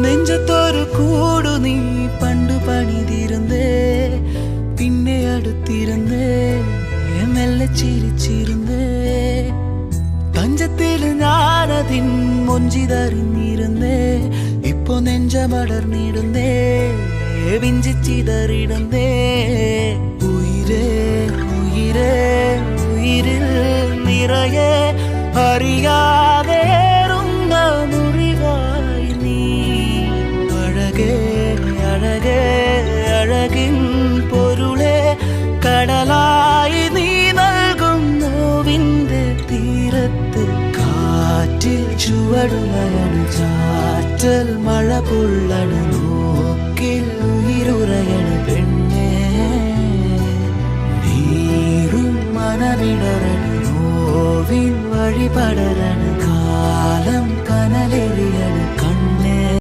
നെഞ്ചത്തൊരു കൂടു നീ പണ്ടു പണിതിരുന്നേ, പിന്നെ അടുത്തിരുന്നേ, മെല്ലെ ചിരിച്ചിരുന്നേ. തഞ്ചത്തിൽ ഞാനതിൻ മൊഞ്ചിതറിഞ്ഞിരുന്നേ, ഇപ്പൊ നെഞ്ചമടർന്നിടുന്നേ, വിഞ്ചിച്ചിതറിടുന്നേ. ഉയിരേ ഉയിരേ ഉയിരിൽ നിറയെ അറിയാതേറുന്ന മുറിവായി നീ. അഴകേ അഴകേ അഴകിൻ പൊരുളെ കടലായി നീ നൽകും നോവിന്റെ തീരത്ത്. കാറ്റിൽ ചുവടുമയാണ്, ചാറ്റൽ മഴ പൊള്ളണ്, നോക്കിൽ ഉയിരുറയണ് പെണ്ണേ. നീറും മനമിടറണ്, നോവിൻ വഴി പടരണം, കാലം കനലെറിയണം.